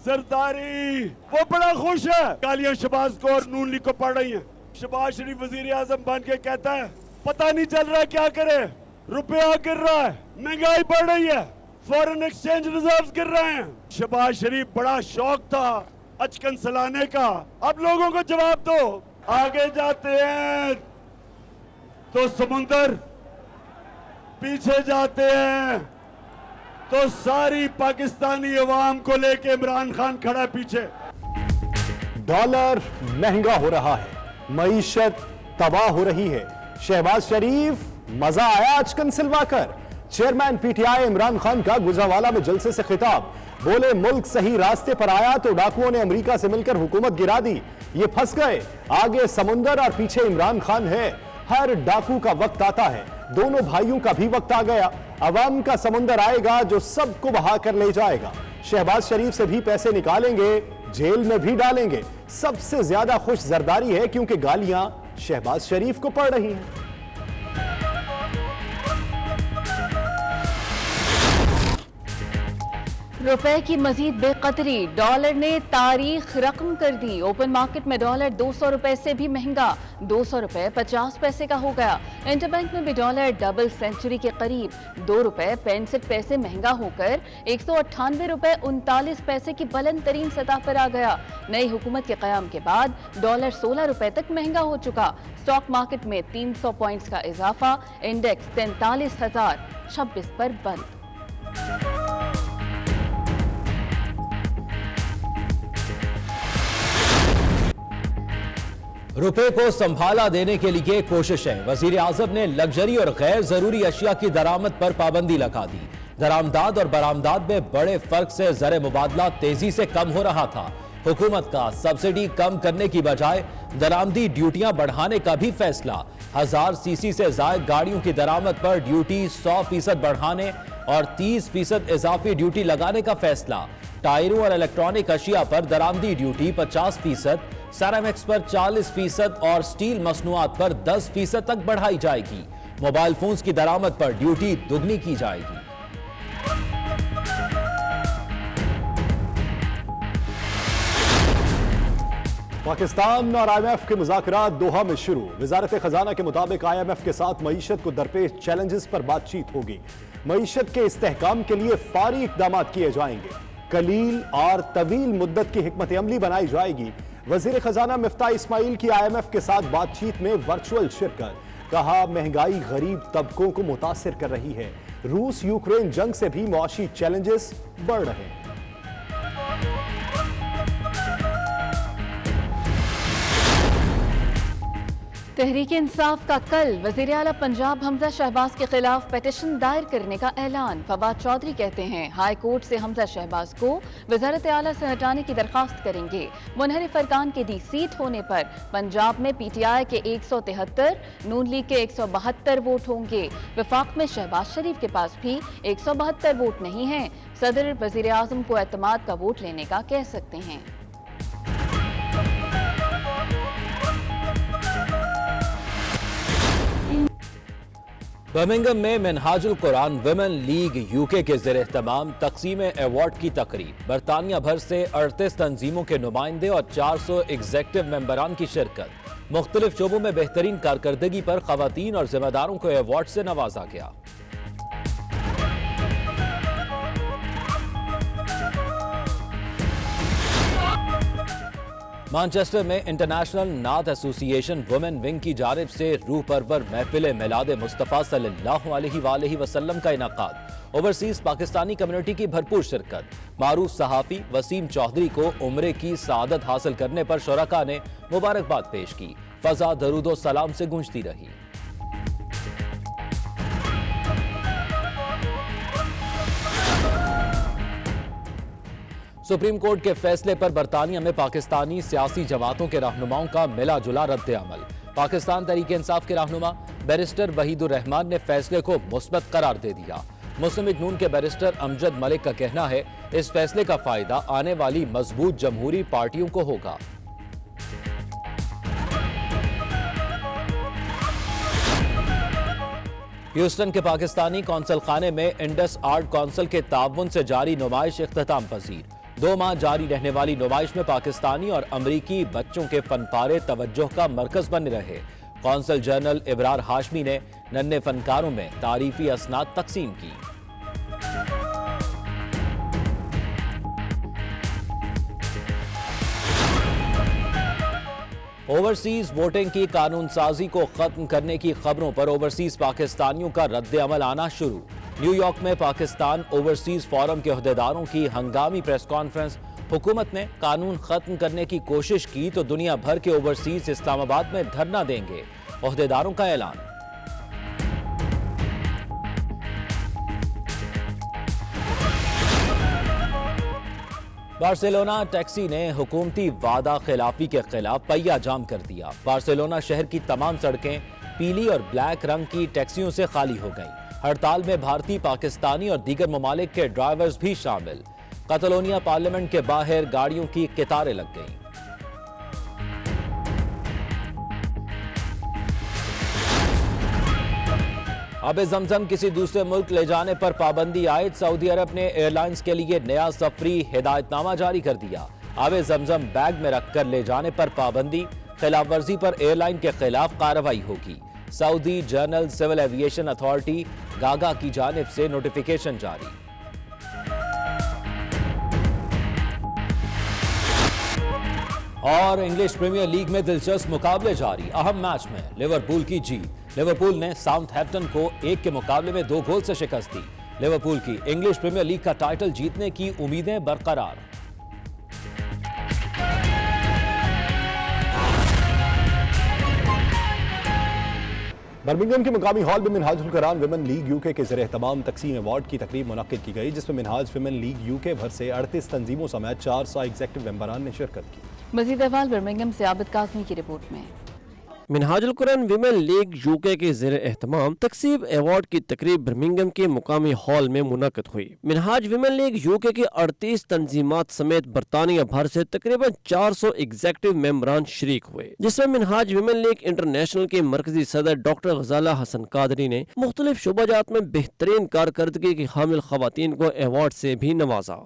زرداری وہ بڑا خوش ہے. گالیاں شہباز کو اور نون لیگ کو پڑ رہی ہیں. شہباز شریف وزیر اعظم بن کے کہتا ہے پتہ نہیں چل رہا کیا کرے, روپیہ گر رہا ہے, مہنگائی بڑھ رہی ہے, فورن ایکسچینج ریزروز گر رہے ہیں. شہباز شریف بڑا شوق تھا اچکن سلانے کا. اب لوگوں کو جواب دو. آگے جاتے ہیں تو سمندر, پیچھے جاتے ہیں تو ساری پاکستانی عوام کو لے کے عمران خان کھڑا پیچھے. ڈالر مہنگا ہو رہا ہے, معیشت تباہ ہو رہی ہے. شہباز شریف مزہ آیا اچکن سلوا کر. Chairman P T I Imran Khan کا گجرانوالہ میں جلسے سے خطاب. بولے ملک صحیح راستے پر آیا تو ڈاکوؤں نے امریکہ سے مل کر حکومت گرا دی. یہ پھنس گئے, آگے سمندر اور پیچھے عمران خان ہے. ہر ڈاکو کا وقت آتا ہے, دونوں بھائیوں کا بھی وقت آ گیا. عوام کا سمندر آئے گا جو سب کو بہا کر لے جائے گا. شہباز شریف سے بھی پیسے نکالیں گے, جیل میں بھی ڈالیں گے. سب سے زیادہ خوش زرداری ہے کیونکہ گالیاں شہباز شریف کو پڑ رہی ہیں. روپے کی مزید بے قدری, ڈالر نے تاریخ رقم کر دی. اوپن مارکیٹ میں ڈالر 200 روپے سے بھی مہنگا, 200 روپے 50 پیسے کا ہو گیا. انٹر بینک میں بھی ڈالر ڈبل سینچری کے قریب, 2 روپے 65 پیسے مہنگا ہو کر 198 روپے 39 پیسے کی بلند ترین سطح پر آ گیا. نئی حکومت کے قیام کے بعد ڈالر 16 روپے تک مہنگا ہو چکا. اسٹاک مارکیٹ میں 300 پوائنٹس کا اضافہ, انڈیکس 43,026 پر بند. روپے کو سنبھالا دینے کے لیے کوششیں. وزیر اعظم نے لگژری اور غیر ضروری اشیاء کی درآمد پر پابندی لگا دی. درآمدات اور برآمدات میں بڑے فرق سے زر مبادلہ تیزی سے کم ہو رہا تھا. حکومت کا سبسڈی کم کرنے کی بجائے درآمدی ڈیوٹیاں بڑھانے کا بھی فیصلہ. 1000 سی سی سے زائد گاڑیوں کی درآمد پر ڈیوٹی 100% بڑھانے اور 30% اضافی ڈیوٹی لگانے کا فیصلہ. ٹائروں اور الیکٹرانک اشیاء پر درآمدی ڈیوٹی 50%, سیرامکس پر 40% اور سٹیل مصنوعات پر 10% تک بڑھائی جائے گی. موبائل فونز کی درآمد پر ڈیوٹی دگنی کی جائے گی. پاکستان اور آئی ایم ایف کے مذاکرات دوحہ میں شروع. وزارت خزانہ کے مطابق آئی ایم ایف کے ساتھ معیشت کو درپیش چیلنجز پر بات چیت ہوگی. معیشت کے استحکام کے لیے فوری اقدامات کیے جائیں گے. قلیل اور طویل مدت کی حکمت عملی بنائی جائے گی. وزیر خزانہ مفتاح اسماعیل کی آئی ایم ایف کے ساتھ بات چیت میں ورچوئل شرکت. کہا مہنگائی غریب طبقوں کو متاثر کر رہی ہے. روس یوکرین جنگ سے بھی معاشی چیلنجز بڑھ رہے ہیں. تحریک انصاف کا کل وزیر اعلیٰ پنجاب حمزہ شہباز کے خلاف پیٹیشن دائر کرنے کا اعلان. فواد چودھری کہتے ہیں ہائی کورٹ سے حمزہ شہباز کو وزارت اعلیٰ سے ہٹانے کی درخواست کریں گے. منحرف ارکان کے دی سیٹ ہونے پر پنجاب میں پی ٹی آئی کے 173, نون لیگ کے 172 ووٹ ہوں گے. وفاق میں شہباز شریف کے پاس بھی 172 ووٹ نہیں ہیں. صدر وزیر اعظم کو اعتماد کا ووٹ لینے کا کہہ سکتے ہیں. برمنگھم میں منہاج القرآن ویمن لیگ یو کے زیر اہتمام تقسیم ایوارڈ کی تقریب. برطانیہ بھر سے 38 تنظیموں کے نمائندے اور 400 ایگزیکٹو ممبران کی شرکت. مختلف شعبوں میں بہترین کارکردگی پر خواتین اور ذمہ داروں کو ایوارڈ سے نوازا گیا. مانچسٹر میں انٹرنیشنل نعت ایسوسی ایشن وومن ونگ کی جانب سے روح پرور محفل میلاد مصطفیٰ صلی اللہ علیہ وآلہ وسلم کا انعقاد. اوورسیز پاکستانی کمیونٹی کی بھرپور شرکت. معروف صحافی وسیم چودھری کو عمرے کی سعادت حاصل کرنے پر شرکاء نے مبارکباد پیش کی. فضا درود و سلام سے گونجتی رہی. سپریم کورٹ کے فیصلے پر برطانیہ میں پاکستانی سیاسی جماعتوں کے رہنماؤں کا ملا جلا رد عمل. پاکستان تحریک انصاف کے رہنما بیرسٹر وحید الرحمان نے فیصلے کو مثبت قرار دے دیا. مسلم لیگ نون کے بیرسٹر امجد ملک کا کہنا ہے اس فیصلے کا فائدہ آنے والی مضبوط جمہوری پارٹیوں کو ہوگا. ہیوسٹن کے پاکستانی قونصل خانے میں انڈس آرٹ کونسل کے تعاون سے جاری نمائش اختتام پذیر. 2 ماہ جاری رہنے والی نمائش میں پاکستانی اور امریکی بچوں کے فن پارے توجہ کا مرکز بنے رہے۔ قونصل جنرل ابرار ہاشمی نے ننھے فنکاروں میں تعریفی اسناد تقسیم کی۔ اوورسیز ووٹنگ کی قانون سازی کو ختم کرنے کی خبروں پر اوورسیز پاکستانیوں کا رد عمل آنا شروع۔ نیو یارک میں پاکستان اوورسیز فورم کے عہدیداروں کی ہنگامی پریس کانفرنس۔ حکومت نے قانون ختم کرنے کی کوشش کی تو دنیا بھر کے اوورسیز اسلام آباد میں دھرنا دیں گے، عہدیداروں کا اعلان۔ بارسلونا ٹیکسی نے حکومتی وعدہ خلافی کے خلاف پہیہ جام کر دیا۔ بارسلونا شہر کی تمام سڑکیں پیلی اور بلیک رنگ کی ٹیکسیوں سے خالی ہو گئیں۔ ہڑتال میں بھارتی، پاکستانی اور دیگر ممالک کے ڈرائیورز بھی شامل۔ کاتالونیا پارلیمنٹ کے باہر گاڑیوں کی قطاریں لگ گئیں۔ آب زمزم کسی دوسرے ملک لے جانے پر پابندی عائد۔ سعودی عرب نے ایئر لائنز کے لیے نیا سفری ہدایت نامہ جاری کر دیا۔ آب زمزم بیگ میں رکھ کر لے جانے پر پابندی، خلاف ورزی پر ایئر لائن کے خلاف کارروائی ہوگی۔ Saudi general civil aviation authority گاگا کی جانب سے نوٹیفیکیشن جاری۔ اور انگلش پریمیئر لیگ میں دلچسپ مقابلے جاری۔ اہم میچ میں لیورپول کی جیت۔ لیورپول نے ساؤتھ ہیمپٹن کو 1 کے مقابلے میں 2 گول سے شکست دی۔ لیورپول کی انگلش پریمیئر لیگ کا ٹائٹل جیتنے کی امیدیں برقرار۔ برمنگھم کے مقامی ہال میں منہاج القرآن ویمن لیگ یو کے زیر اہتمام تقسیم ایوارڈ کی تقریب منعقد کی گئی، جس میں منہاج ویمن لیگ یو کے بھر سے 38 تنظیموں سمیت 400 ایگزیکٹو ممبران نے شرکت کی۔ مزید احوال برمنگھم سے عابد کاظمی کی رپورٹ میں۔ منہاج القرآن ویمن لیگ یو کے زیر اہتمام تقسیم ایوارڈ کی تقریب برمنگھم کے مقامی ہال میں منعقد ہوئی۔ منہاج ویمن لیگ یو کے 38 تنظیمات سمیت برطانیہ بھر سے تقریباً 400 ایگزیکٹو ممبران شریک ہوئے، جس میں منہاج ویمن لیگ انٹرنیشنل کے مرکزی صدر ڈاکٹر غزالہ حسن قادری نے مختلف شعبہ جات میں بہترین کارکردگی کی حامل خواتین کو ایوارڈ سے بھی نوازا۔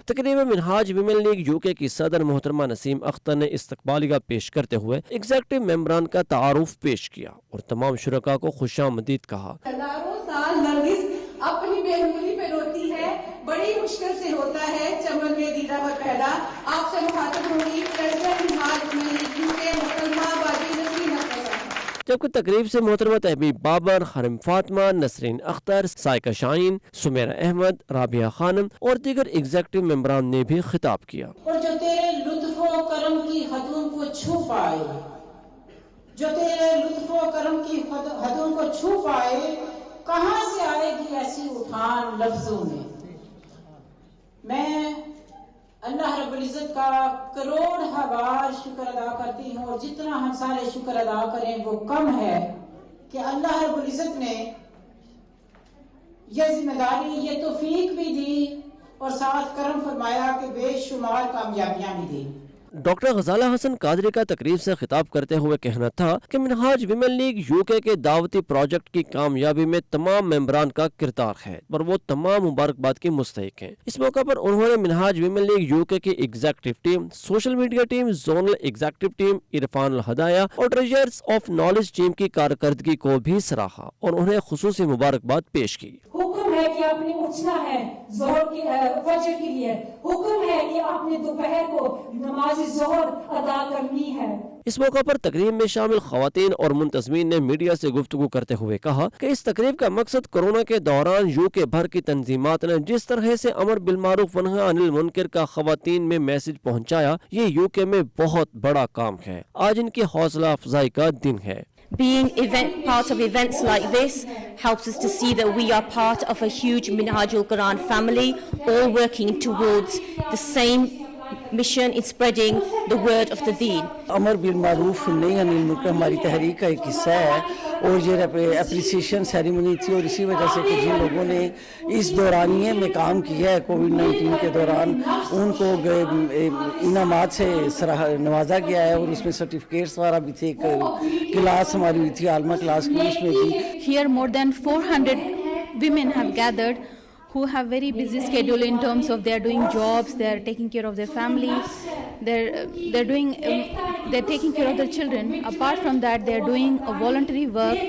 تقریب منہاج ویمن لیگ یو کے کی صدر محترمہ نسیم اختر نے استقبالیہ پیش کرتے ہوئے ایگزیکٹو ممبران کا تعارف پیش کیا اور تمام شرکاء کو خوش آمدید کہا۔ ہزاروں سال نرگس اپنی بہنولی پہ روتی ہے، بڑی مشکل سے ہوتا ہے چمن میں دیدہ پر پیدا۔ آپ سے مخاطب ہوگی president Minhaj women league you کے محترمہ باجی نسرین اختر۔ جبکہ تقریب سے محترمہ تحبیب بابر، حرم فاطمہ، نسرین اختر، سائقہ شاہین، سمیرہ احمد، رابعہ خانم اور دیگر ایگزیکٹو ممبران نے بھی خطاب کیا۔ اور جو تیرے لطف و کرم کی حدوں کو چھو پائے، جو تیرے لطف و کرم کی حدوں کو چھو پائے، کہاں سے آئے گی ایسی اٹھان لفظوں میں۔ میں اللہ رب العزت کا کروڑ بار شکر ادا کرتی ہوں، اور جتنا ہم سارے شکر ادا کریں وہ کم ہے کہ اللہ رب العزت نے یہ ذمہ داری، یہ توفیق بھی دی اور ساتھ کرم فرمایا کہ بے شمار کامیابیاں بھی دی۔ ڈاکٹر غزالہ حسن قادری کا تقریب سے خطاب کرتے ہوئے کہنا تھا کہ منہاج ویمن لیگ یو کے دعوتی پروجیکٹ کی کامیابی میں تمام ممبران کا کردار ہے اور وہ تمام مبارکباد کی مستحق ہیں۔ اس موقع پر انہوں نے منہاج ویمن لیگ یو کی executive team, social media team, zonal executive team, Irfan Alhidaya اور ٹریجرز آف نالج ٹیم کی کارکردگی کو بھی سراہا اور انہیں خصوصی مبارکباد پیش کی۔ حکم ہے کہ آپ نے اٹھنا ہے ظہر کی فجر کے لیے، حکم ہے کہ آپ نے دوپہر کو نماز ظہر ادا کرنی ہے۔ اس موقع پر تقریب میں شامل خواتین اور منتظمین نے میڈیا سے گفتگو کرتے ہوئے کہا کہ اس تقریب کا مقصد کورونا کے دوران یو کے بھر کی تنظیمات نے جس طرح سے امر بالمعروف و نہی عن المنکر کا خواتین میں میسج پہنچایا، یہ یو کے میں بہت بڑا کام ہے۔ آج ان کی حوصلہ افزائی کا دن ہے۔ Being part of events like this helps us to see that we are part of a huge Minhaj al-Quran family, all working towards the same mission in spreading the word of the deen. امر بالمعروف نہی عن المنکر ہماری تحریک کا ایک حصہ ہے، اور یہ اپریسیشن سیریمنی تھی، اور اسی وجہ سے کہ جن لوگوں نے اس دورانیے میں کام کیا ہے کووڈ-19 کے دوران، ان کو انعامات سے نوازا گیا ہے، اور اس میں سرٹیفکیٹس وغیرہ بھی تھے۔ ایک کلاس ہماری ہوئی تھی عالمہ کلاس کی، اس میں بھی۔ Here more than 400 women have gathered who have very busy schedule in terms of they are doing jobs, they are taking care of their family, they're taking care of their children. Apart from that, they are doing a voluntary work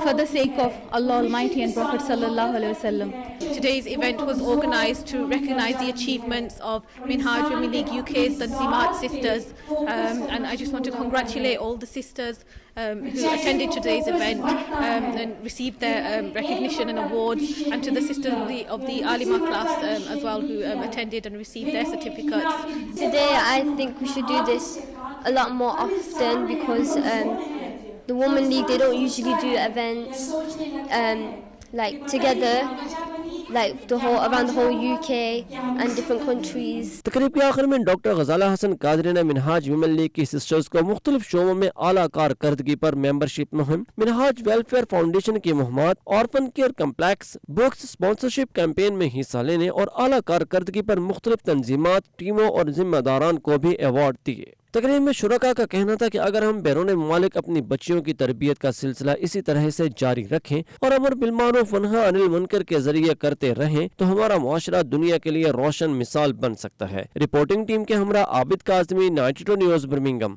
for the sake of Allah Almighty and Prophet Sallallahu Alaihi Wasallam. Today's event was organised to recognise the achievements of Minhaj Women League UK's Tanzimat sisters, and I just want to congratulate all the sisters who attended today's event and received their recognition and awards, and to the sisters of the Alima class as well who attended and received their certificates. Today I think we should do this a lot more often because the Women League, they don't usually do events like together, like around the whole UK and different countries. تقریب کے آخر میں doctor Ghazala حسن قادری نے Minhaj women league کی sisters کو مختلف شعبوں میں اعلیٰ کارکردگی پر ممبرشپ مہم، منہاج ویلفیئر فاؤنڈیشن کی مہمات، orphan care complex, books sponsorship campaign میں حصہ لینے اور اعلیٰ کارکردگی پر مختلف تنظیمات، ٹیموں اور ذمہ داران کو بھی ایوارڈ دیے۔ تقریب میں شرکاء کا کہنا تھا کہ اگر ہم بیرون ممالک اپنی بچیوں کی تربیت کا سلسلہ اسی طرح سے جاری رکھیں اور امر بالمعروف ونہی عن المنکر کے ذریعے کرتے رہیں تو ہمارا معاشرہ دنیا کے لیے روشن مثال بن سکتا ہے۔ رپورٹنگ ٹیم کے ہمراہ عابد کاظمی، 92 نیوز برمنگھم۔